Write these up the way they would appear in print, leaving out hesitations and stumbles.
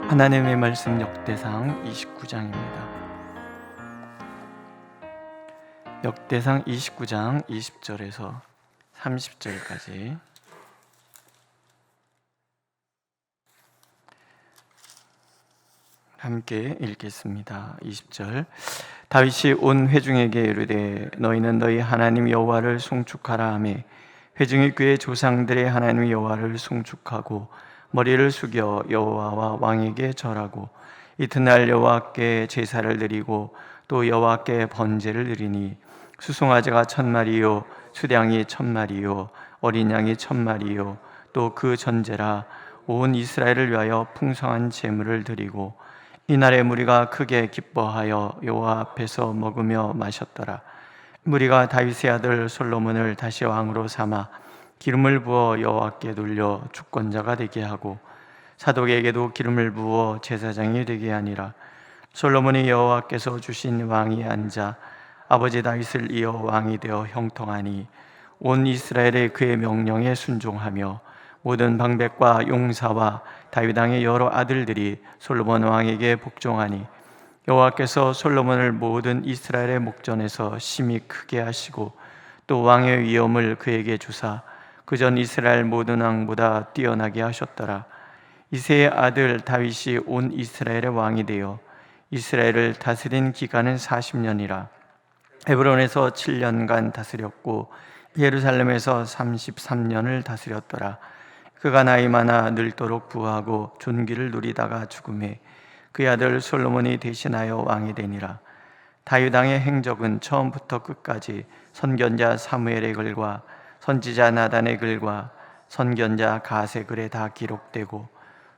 하나님의 말씀 역대상 29장입니다. 역대상 29장 20절에서 30절까지 함께 읽겠습니다. 20절. 다윗이 온 회중에게 이르되 너희는 너희 하나님 여호와를 송축하라 하며 회중이 그의 조상들의 하나님 여호와를 송축하고 머리를 숙여 여호와와 왕에게 절하고 이튿날 여호와께 제사를 드리고 또 여호와께 번제를 드리니 수송아지가 1000마리요 수량이 1000마리요 어린 양이 1000마리요 또 그 전제라 온 이스라엘을 위하여 풍성한 제물을 드리고 이날에 무리가 크게 기뻐하여 여호와 앞에서 먹으며 마셨더라. 무리가 다윗의 아들 솔로몬을 다시 왕으로 삼아 기름을 부어 여호와께 돌려 주권자가 되게 하고 사독에게도 기름을 부어 제사장이 되게 하니라. 솔로몬이 여호와께서 주신 왕위에 앉아 아버지 다윗을 이어 왕이 되어 형통하니 온 이스라엘의 그의 명령에 순종하며 모든 방백과 용사와 다윗 왕의 여러 아들들이 솔로몬 왕에게 복종하니 여호와께서 솔로몬을 모든 이스라엘의 목전에서 심히 크게 하시고 또 왕의 위엄을 그에게 주사 그전 이스라엘 모든 왕보다 뛰어나게 하셨더라. 이새의 아들 다윗이 온 이스라엘의 왕이 되어 이스라엘을 다스린 기간은 40년이라. 헤브론에서 7년간 다스렸고 예루살렘에서 33년을 다스렸더라. 그가 나이 많아 늙도록 부하고 존귀를 누리다가 죽음에 그의 아들 솔로몬이 대신하여 왕이 되니라. 다윗 왕의 행적은 처음부터 끝까지 선견자 사무엘의 글과 선지자 나단의 글과 선견자 갓의 글에 다 기록되고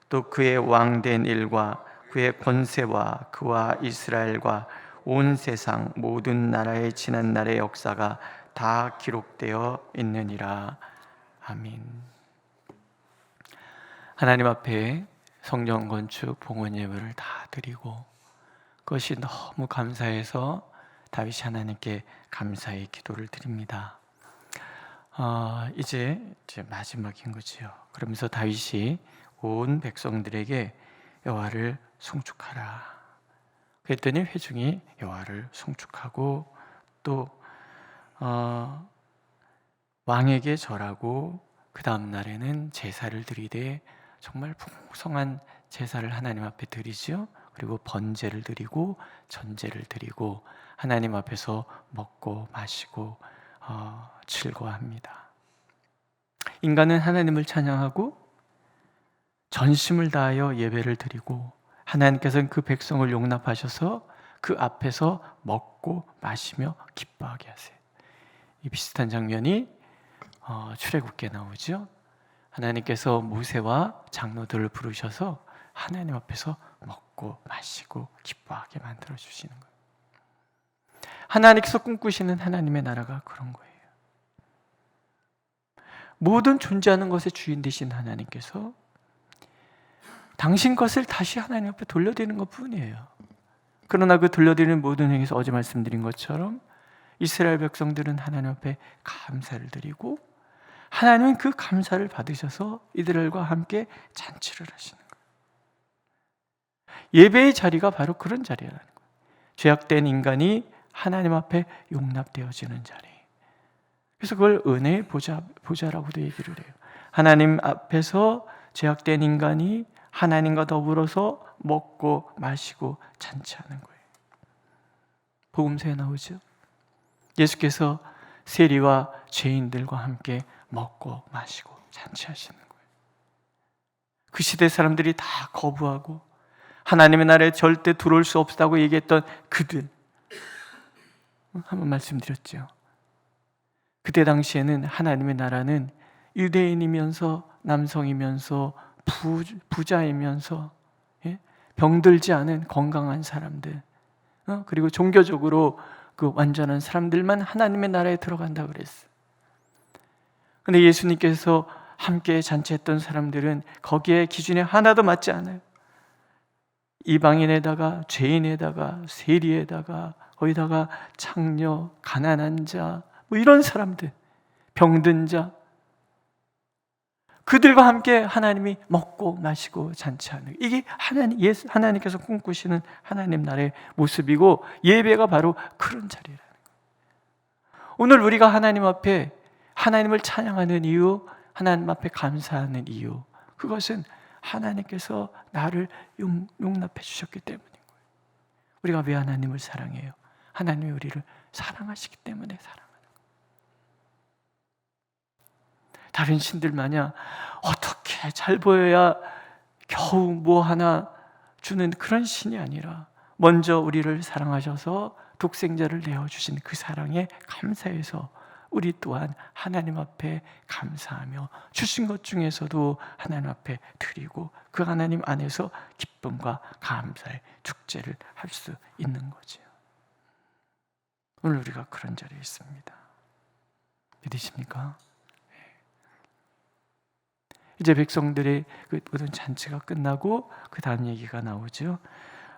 또 그의 왕된 일과 그의 권세와 그와 이스라엘과 온 세상 모든 나라의 지난 날의 역사가 다 기록되어 있느니라. 아멘. 하나님 앞에 성전 건축 봉헌 예물을 다 드리고 그것이 너무 감사해서 다윗이 하나님께 감사의 기도를 드립니다. 이제 마지막인 거지요. 그러면서 다윗이 온 백성들에게 여호와를 송축하라. 그랬더니 회중이 여호와를 송축하고 또 왕에게 절하고 그 다음 날에는 제사를 드리되 정말 풍성한 제사를 하나님 앞에 드리죠. 그리고 번제를 드리고 전제를 드리고 하나님 앞에서 먹고 마시고 즐거워합니다. 인간은 하나님을 찬양하고 전심을 다하여 예배를 드리고 하나님께서는 그 백성을 용납하셔서 그 앞에서 먹고 마시며 기뻐하게 하세요. 이 비슷한 장면이 출애굽기에 나오죠. 하나님께서 모세와 장로들을 부르셔서 하나님 앞에서 먹고 마시고 기뻐하게 만들어 주시는 거예요. 하나님께서 꿈꾸시는 하나님의 나라가 그런 거예요. 모든 존재하는 것의 주인 되신 하나님께서 당신 것을 다시 하나님 앞에 돌려드리는 것뿐이에요. 그러나 그 돌려드리는 모든 행위에서 어제 말씀드린 것처럼 이스라엘 백성들은 하나님 앞에 감사를 드리고 하나님은 그 감사를 받으셔서 이들과 함께 잔치를 하시는 거예요. 예배의 자리가 바로 그런 자리라는 거예요. 죄악된 인간이 하나님 앞에 용납되어지는 자리. 그래서 그걸 은혜의 보좌라고도 얘기를 해요. 하나님 앞에서 죄악된 인간이 하나님과 더불어서 먹고 마시고 잔치하는 거예요. 복음서에 나오죠. 예수께서 세리와 죄인들과 함께 먹고 마시고 잔치하시는 거예요. 그 시대 사람들이 다 거부하고 하나님의 나라에 절대 들어올 수 없다고 얘기했던 그들, 한번 말씀드렸죠. 그때 당시에는 하나님의 나라는 유대인이면서 남성이면서 부자이면서 병들지 않은 건강한 사람들, 그리고 종교적으로 그 완전한 사람들만 하나님의 나라에 들어간다고 그랬어요. 근데 예수님께서 함께 잔치했던 사람들은 거기에 기준에 하나도 맞지 않아요. 이방인에다가 죄인에다가 세리에다가 거기다가 창녀, 가난한 자, 뭐 이런 사람들, 병든 자, 그들과 함께 하나님이 먹고 마시고 잔치하는, 이게 하나님께서 꿈꾸시는 하나님 나라의 모습이고 예배가 바로 그런 자리라는 거예요. 오늘 우리가 하나님 앞에 하나님을 찬양하는 이유, 하나님 앞에 감사하는 이유, 그것은 하나님께서 나를 용납해 주셨기 때문인 거예요. 우리가 왜 하나님을 사랑해요? 하나님이 우리를 사랑하시기 때문에 사랑하는 거예요. 다른 신들 마냥 어떻게 잘 보여야 겨우 뭐 하나 주는 그런 신이 아니라 먼저 우리를 사랑하셔서 독생자를 내어주신 그 사랑에 감사해서 우리 또한 하나님 앞에 감사하며 주신 것 중에서도 하나님 앞에 드리고 그 하나님 안에서 기쁨과 감사의 축제를 할 수 있는 거죠. 오늘 우리가 그런 자리에 있습니다. 믿으십니까? 이제 백성들의 그 모든 잔치가 끝나고 그 다음 얘기가 나오죠.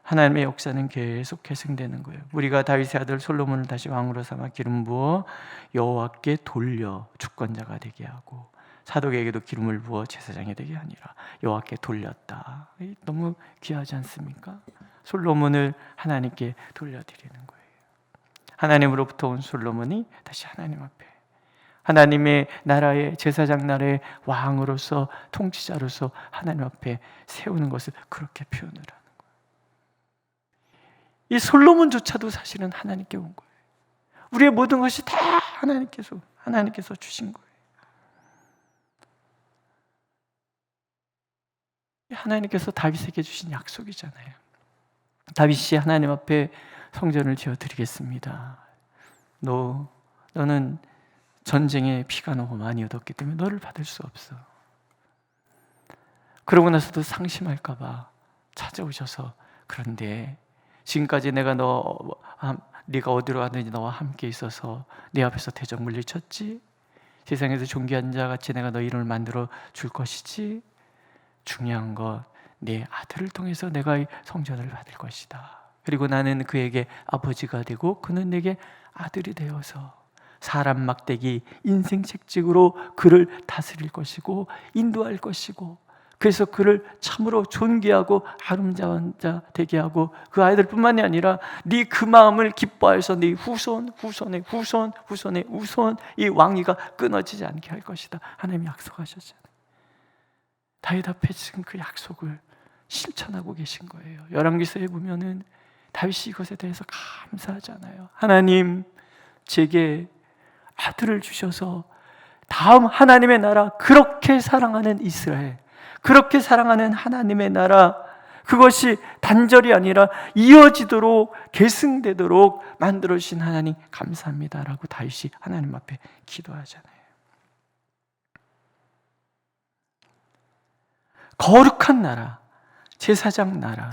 하나님의 역사는 계속 계승되는 거예요. 우리가 다윗의 아들 솔로몬을 다시 왕으로 삼아 기름 부어 여호와께 돌려 주권자가 되게 하고 사독에게도 기름을 부어 제사장이 되게 하니라. 여호와께 돌렸다. 너무 귀하지 않습니까? 솔로몬을 하나님께 돌려드리는 거예요. 하나님으로부터 온 솔로몬이 다시 하나님 앞에 하나님의 나라의 제사장 나라의 왕으로서 통치자로서 하나님 앞에 세우는 것을 그렇게 표현을 하는 거예요. 이 솔로몬조차도 사실은 하나님께 온 거예요. 우리의 모든 것이 다 하나님께서 주신 거예요. 하나님께서 다윗에게 주신 약속이잖아요. 다윗이 하나님 앞에 성전을 지어드리겠습니다. 너는 전쟁에 피가 너무 많이 얻었기 때문에 너를 받을 수 없어. 그러고 나서도 상심할까 봐 찾아오셔서, 그런데 지금까지 내가 네가 어디로 가든지 너와 함께 있어서 네 앞에서 대적 물리쳤지? 세상에서 존귀한 자같이 내가 너 이름을 만들어 줄 것이지? 중요한 것, 내 아들을 통해서 내가 이 성전을 받을 것이다. 그리고 나는 그에게 아버지가 되고 그는 내게 아들이 되어서 사람 막대기 인생 책찍으로 그를 다스릴 것이고 인도할 것이고, 그래서 그를 참으로 존귀하고 아름다운 자 되게 하고 그 아이들뿐만이 아니라 네 그 마음을 기뻐해서 네 후손의 후손 이 왕위가 끊어지지 않게 할 것이다. 하나님이 약속하셨잖아요. 다윗 앞에 지금 그 약속을 실천하고 계신 거예요. 열왕기서에 보면은 다윗이 이것에 대해서 감사하잖아요. 하나님, 제게 아들을 주셔서 다음 하나님의 나라, 그렇게 사랑하는 이스라엘, 그렇게 사랑하는 하나님의 나라, 그것이 단절이 아니라 이어지도록 계승되도록 만들어주신 하나님 감사합니다라고 다윗이 하나님 앞에 기도하잖아요. 거룩한 나라, 제사장 나라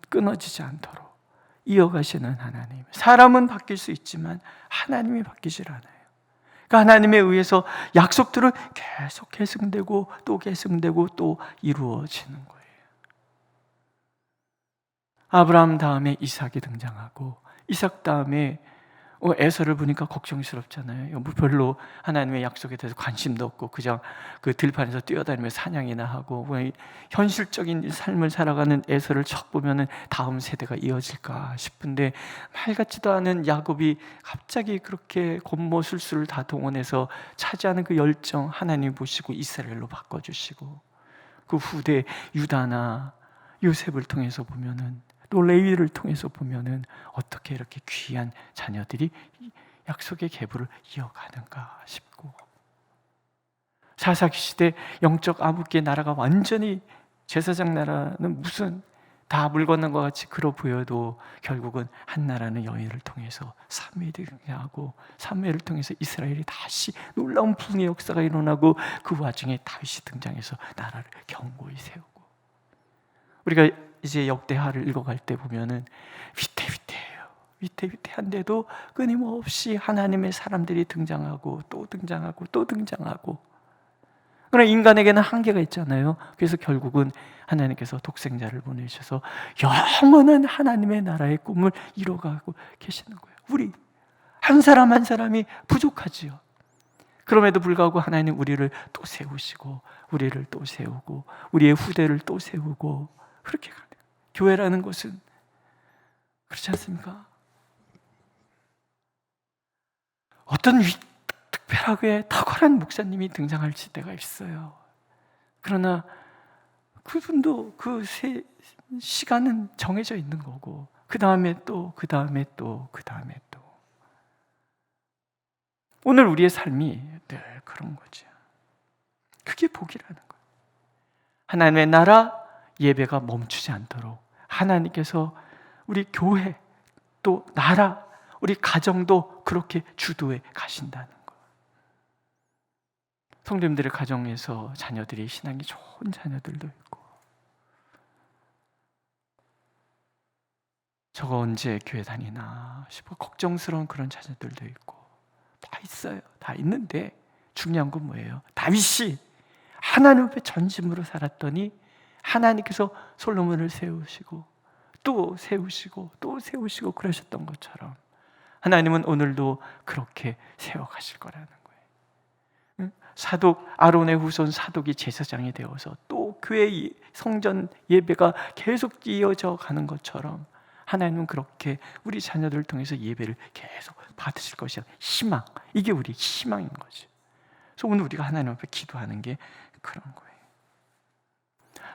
끊어지지 않도록 이어가시는 하나님. 사람은 바뀔 수 있지만 하나님이 바뀌질 않아요. 그러니까 하나님에 의해서 약속들은 계속 계승되고 또 계승되고 또 이루어지는 거예요. 아브라함 다음에 이삭이 등장하고, 이삭 다음에 에서를 보니까 걱정스럽잖아요. 별로 하나님의 약속에 대해서 관심도 없고 그냥 그 들판에서 뛰어다니며 사냥이나 하고, 현실적인 삶을 살아가는 에서를 척 보면은 다음 세대가 이어질까 싶은데, 말 같지도 않은 야곱이 갑자기 그렇게 곤모술수를 다 동원해서 차지하는 그 열정 하나님 보시고 이스라엘로 바꿔주시고, 그 후대 유다나 요셉을 통해서 보면은, 또 레위를 통해서 보면은 어떻게 이렇게 귀한 자녀들이 약속의 계보를 이어가는가 싶고, 사사기 시대 영적 암흑기의 나라가 완전히, 제사장 나라는 무슨 다 물 건넌 것 같이 그러 보여도 결국은 한 나라는 여인을 통해서 사무엘이 등장하고, 사무엘을 통해서 이스라엘이 다시 놀라운 부흥의 역사가 일어나고, 그 와중에 다윗이 등장해서 나라를 견고히 세우고, 우리가 이제 역대하를 읽어갈 때 보면은 위태위태해요. 위태위태한데도 끊임없이 하나님의 사람들이 등장하고 또 등장하고 또 등장하고, 그러나 인간에게는 한계가 있잖아요. 그래서 결국은 하나님께서 독생자를 보내셔서 영원한 하나님의 나라의 꿈을 이뤄가고 계시는 거예요. 우리 한 사람 한 사람이 부족하지요. 그럼에도 불구하고 하나님은 우리를 또 세우시고 우리를 또 세우고 우리의 후대를 또 세우고 그렇게 가요. 교회라는 것은 그렇지 않습니까? 어떤 특별하게 탁월한 목사님이 등장할 때가 있어요. 그러나 그분도 그 시간은 정해져 있는 거고 그 다음에 또 그 다음에 또 그 다음에 또 오늘 우리의 삶이 늘 그런 거죠. 그게 복이라는 거예요. 하나님의 나라 예배가 멈추지 않도록 하나님께서 우리 교회 또 나라 우리 가정도 그렇게 주도해 가신다는 거예요. 성도님들의 가정에서 자녀들이 신앙이 좋은 자녀들도 있고 저거 언제 교회 다니나 싶어 걱정스러운 그런 자녀들도 있고 다 있어요. 다 있는데 중요한 건 뭐예요? 다윗이 하나님 앞에 전심으로 살았더니 하나님께서 솔로몬을 세우시고 또 세우시고 또 세우시고 그러셨던 것처럼 하나님은 오늘도 그렇게 세워가실 거라는 거예요. 사독 아론의 후손 사독이 제사장이 되어서 또 교회 성전 예배가 계속 이어져 가는 것처럼 하나님은 그렇게 우리 자녀들을 통해서 예배를 계속 받으실 것이야. 희망, 이게 우리 희망인 거죠. 그래서 오늘 우리가 하나님 앞에 기도하는 게 그런 거예요.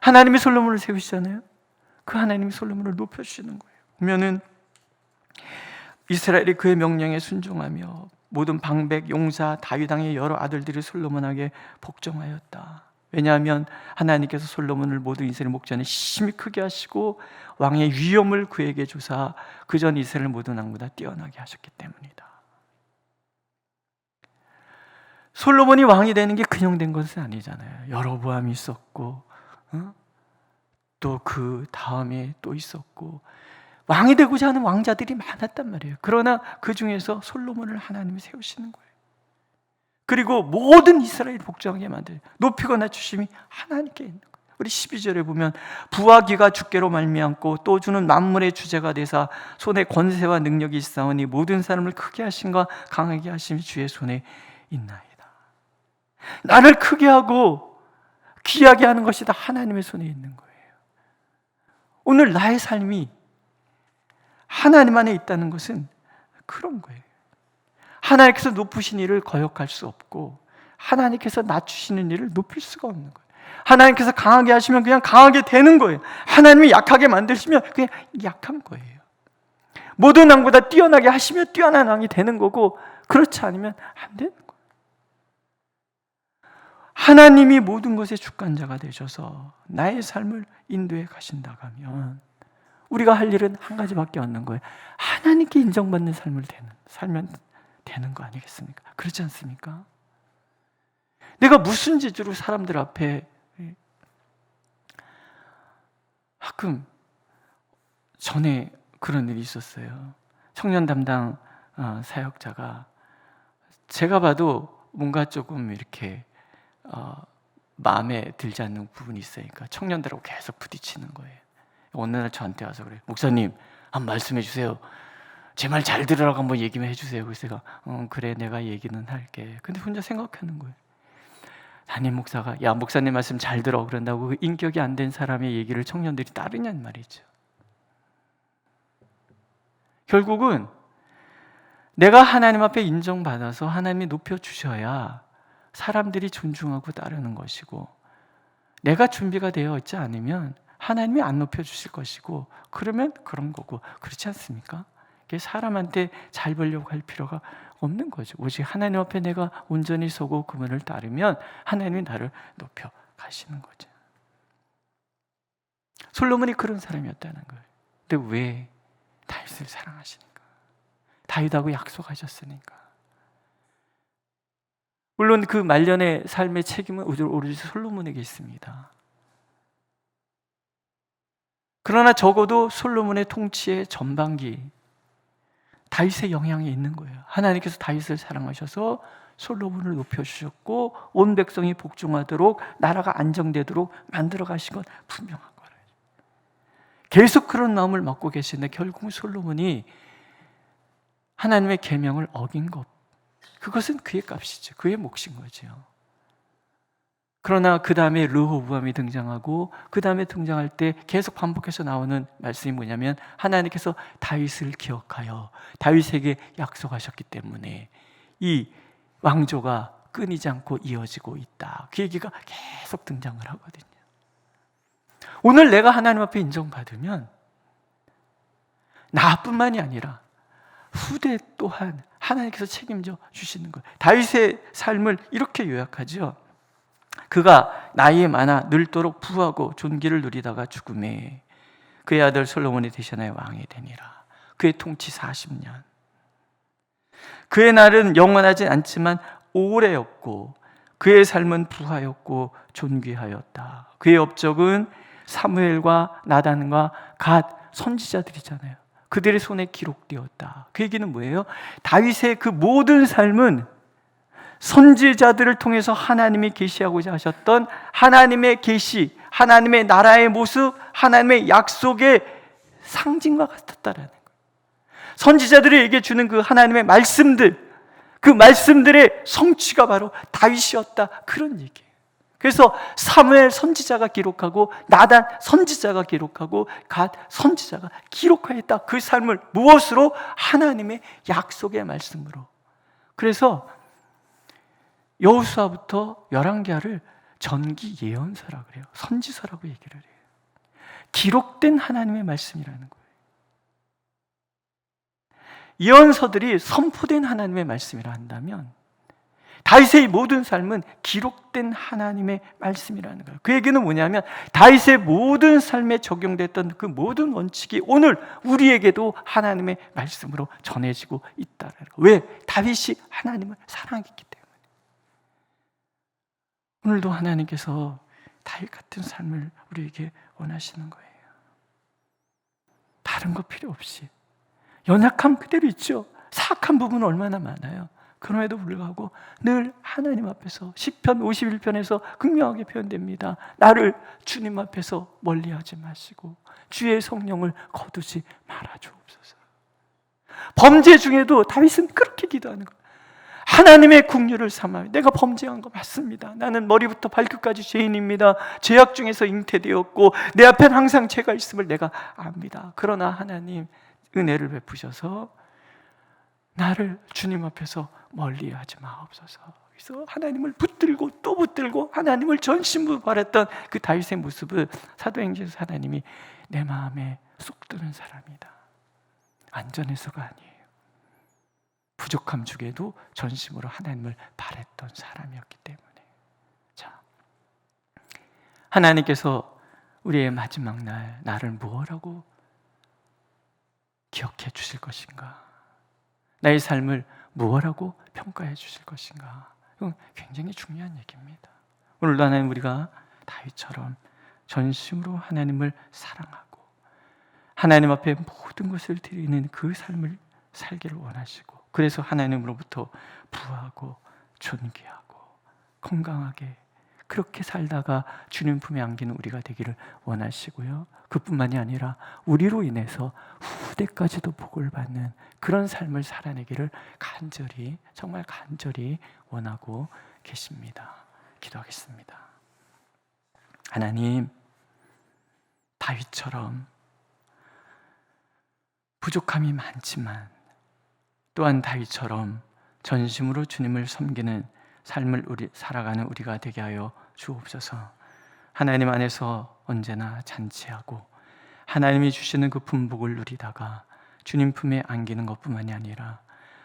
하나님이 솔로몬을 세우시잖아요. 그 하나님이 솔로몬을 높여주시는 거예요. 보면은 이스라엘이 그의 명령에 순종하며 모든 방백, 용사, 다윗 왕의 여러 아들들이 솔로몬에게 복종하였다. 왜냐하면 하나님께서 솔로몬을 모든 이스라엘 목전에 심히 크게 하시고 왕의 위엄을 그에게 주사 그전 이스라엘 모든 왕보다 뛰어나게 하셨기 때문이다. 솔로몬이 왕이 되는 게 그냥 된 것은 아니잖아요. 여로보암이 있었고 또 그 다음에 또 있었고 왕이 되고자 하는 왕자들이 많았단 말이에요. 그러나 그 중에서 솔로몬을 하나님이 세우시는 거예요. 그리고 모든 이스라엘 복종하게 만들어요. 높이고 낮추심이 하나님께 있는 거예요. 우리 12절에 보면 부와 기가 주께로 말미암고 또 주는 만물의 주제가 되사 손에 권세와 능력이 있사오니 모든 사람을 크게 하심과 강하게 하심이 주의 손에 있나이다. 나를 크게 하고 귀하게 하는 것이 다 하나님의 손에 있는 거예요. 오늘 나의 삶이 하나님 안에 있다는 것은 그런 거예요. 하나님께서 높으신 일을 거역할 수 없고 하나님께서 낮추시는 일을 높일 수가 없는 거예요. 하나님께서 강하게 하시면 그냥 강하게 되는 거예요. 하나님이 약하게 만드시면 그냥 약한 거예요. 모든 왕보다 뛰어나게 하시면 뛰어난 왕이 되는 거고 그렇지 않으면 안 되는 거예요. 하나님이 모든 것의 주관자가 되셔서 나의 삶을 인도해 가신다고 하면 우리가 할 일은 한 가지밖에 없는 거예요. 하나님께 인정받는 삶을 살면 되는 거 아니겠습니까? 그렇지 않습니까? 내가 무슨 재주로 사람들 앞에 가끔 전에 그런 일이 있었어요. 청년 담당 사역자가 제가 봐도 뭔가 조금 이렇게 마음에 들지 않는 부분이 있으니까 청년들하고 계속 부딪히는 거예요. 어느 날 저한테 와서 그래요. 목사님, 한번 말씀해 주세요. 제 말 잘 들으라고 한번 얘기만 해주세요. 그래서 제가 그래 내가 얘기는 할게. 근데 혼자 생각하는 거예요. 담임 목사가 야 목사님 말씀 잘 들어 그런다고 그 인격이 안 된 사람의 얘기를 청년들이 따르냔 말이죠. 결국은 내가 하나님 앞에 인정받아서 하나님이 높여주셔야 사람들이 존중하고 따르는 것이고 내가 준비가 되어 있지 않으면 하나님이 안 높여주실 것이고 그러면 그런 거고 그렇지 않습니까? 사람한테 잘 보려고 할 필요가 없는 거죠. 오직 하나님 앞에 내가 온전히 서고 그분을 따르면 하나님이 나를 높여 가시는 거죠. 솔로몬이 그런 사람이었다는 거예요. 근데 왜 다윗을 사랑하시니까? 다윗하고 약속하셨으니까. 물론 그 말년의 삶의 책임은 오로지 솔로몬에게 있습니다. 그러나 적어도 솔로몬의 통치의 전반기 다윗의 영향이 있는 거예요. 하나님께서 다윗을 사랑하셔서 솔로몬을 높여주셨고 온 백성이 복종하도록 나라가 안정되도록 만들어 가신 건 분명한 거예요. 계속 그런 마음을 먹고 계시는데 결국은 솔로몬이 하나님의 계명을 어긴 것 그것은 그의 값이죠. 그의 몫인 거죠. 그러나 그 다음에 르호보암이 등장하고 그 다음에 등장할 때 계속 반복해서 나오는 말씀이 뭐냐면 하나님께서 다윗을 기억하여 다윗에게 약속하셨기 때문에 이 왕조가 끊이지 않고 이어지고 있다. 그 얘기가 계속 등장을 하거든요. 오늘 내가 하나님 앞에 인정받으면 나뿐만이 아니라 후대 또한 하나님께서 책임져 주시는 거예요. 다윗의 삶을 이렇게 요약하죠. 그가 나이에 많아 늙도록 부하고 존귀를 누리다가 죽음에 그의 아들 솔로몬이 대신하여 왕이 되니라. 그의 통치 40년. 그의 날은 영원하지 않지만 오래였고 그의 삶은 부하였고 존귀하였다. 그의 업적은 사무엘과 나단과 갓 선지자들이잖아요. 그들의 손에 기록되었다. 그 얘기는 뭐예요? 다윗의 그 모든 삶은 선지자들을 통해서 하나님이 계시하고자 하셨던 하나님의 계시, 하나님의 나라의 모습, 하나님의 약속의 상징과 같았다라는 거예요. 선지자들에게 주는 그 하나님의 말씀들, 그 말씀들의 성취가 바로 다윗이었다. 그런 얘기예요. 그래서 사무엘 선지자가 기록하고 나단 선지자가 기록하고 갓 선지자가 기록하였다. 그 삶을 무엇으로? 하나님의 약속의 말씀으로. 그래서 여호수아부터 열왕기하를 전기 예언서라고 그래요. 선지서라고 얘기를 해요. 기록된 하나님의 말씀이라는 거예요. 예언서들이 선포된 하나님의 말씀이라 한다면 다윗의 모든 삶은 기록된 하나님의 말씀이라는 거예요. 그 얘기는 뭐냐면 다윗의 모든 삶에 적용됐던 그 모든 원칙이 오늘 우리에게도 하나님의 말씀으로 전해지고 있다는 거예요. 왜? 다윗이 하나님을 사랑했기 때문에. 오늘도 하나님께서 다윗 같은 삶을 우리에게 원하시는 거예요. 다른 거 필요 없이 연약함 그대로 있죠. 사악한 부분은 얼마나 많아요. 그럼에도 불구하고 늘 하나님 앞에서 시편 51편에서 극명하게 표현됩니다. 나를 주님 앞에서 멀리하지 마시고 주의 성령을 거두지 말아 주옵소서. 범죄 중에도 다윗은 그렇게 기도하는 거예요. 하나님의 긍휼을 삼아요. 내가 범죄한 거 맞습니다. 나는 머리부터 발끝까지 죄인입니다. 죄악 중에서 잉태되었고 내 앞에는 항상 죄가 있음을 내가 압니다. 그러나 하나님 은혜를 베푸셔서 나를 주님 앞에서 멀리하지 마옵소서. 그래서 하나님을 붙들고 또 붙들고 하나님을 전심으로 바랬던 그 다윗의 모습을 사도행전에서 하나님이 내 마음에 쏙 드는 사람이다. 안전해서가 아니에요. 부족함 중에도 전심으로 하나님을 바랬던 사람이었기 때문에. 자, 하나님께서 우리의 마지막 날 나를 무엇라고 기억해 주실 것인가? 나의 삶을 무엇라고 평가해 주실 것인가? 이건 굉장히 중요한 얘기입니다. 오늘도 하나님 우리가 다윗처럼 전심으로 하나님을 사랑하고 하나님 앞에 모든 것을 드리는 그 삶을 살기를 원하시고 그래서 하나님으로부터 부하고 존귀하고 건강하게 그렇게 살다가 주님 품에 안기는 우리가 되기를 원하시고요. 그뿐만이 아니라 우리로 인해서 후대까지도 복을 받는 그런 삶을 살아내기를 간절히 정말 간절히 원하고 계십니다. 기도하겠습니다. 하나님, 다윗처럼 부족함이 많지만 또한 다윗처럼 전심으로 주님을 섬기는 삶을 살아가는 우리가 되게 하여 주옵소서. 하나님 안에서 언제나 잔치하고 하나님이 주시는 그 분복을 누리다가 주님 품에 안기는 것뿐만이 아니라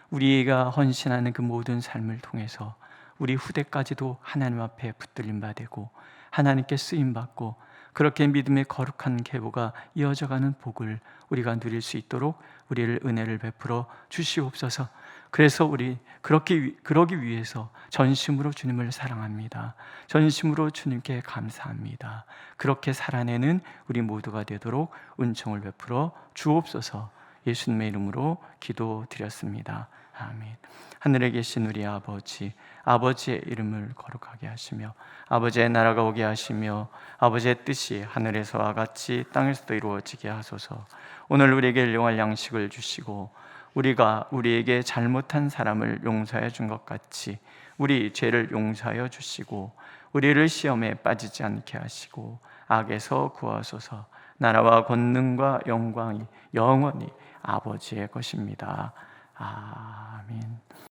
우리가 헌신하는 그 모든 삶을 통해서 우리 후대까지도 하나님 앞에 붙들림 받고 하나님께 쓰임 받고 그렇게 믿음의 거룩한 계보가 이어져가는 복을 우리가 누릴 수 있도록 우리를 은혜를 베풀어 주시옵소서. 그래서 우리 그러기 위해서 전심으로 주님을 사랑합니다. 전심으로 주님께 감사합니다. 그렇게 살아내는 우리 모두가 되도록 은총을 베풀어 주옵소서. 예수님의 이름으로 기도드렸습니다. 아멘. 하늘에 계신 우리 아버지, 아버지의 이름을 거룩하게 하시며 아버지의 나라가 오게 하시며 아버지의 뜻이 하늘에서와 같이 땅에서도 이루어지게 하소서. 오늘 우리에게 일용할 양식을 주시고 우리가 우리에게 잘못한 사람을 용서해 준 것 같이 우리 죄를 용서하여 주시고 우리를 시험에 빠지지 않게 하시고 악에서 구하소서. 나라와 권능과 영광이 영원히 아버지의 것입니다. 아멘.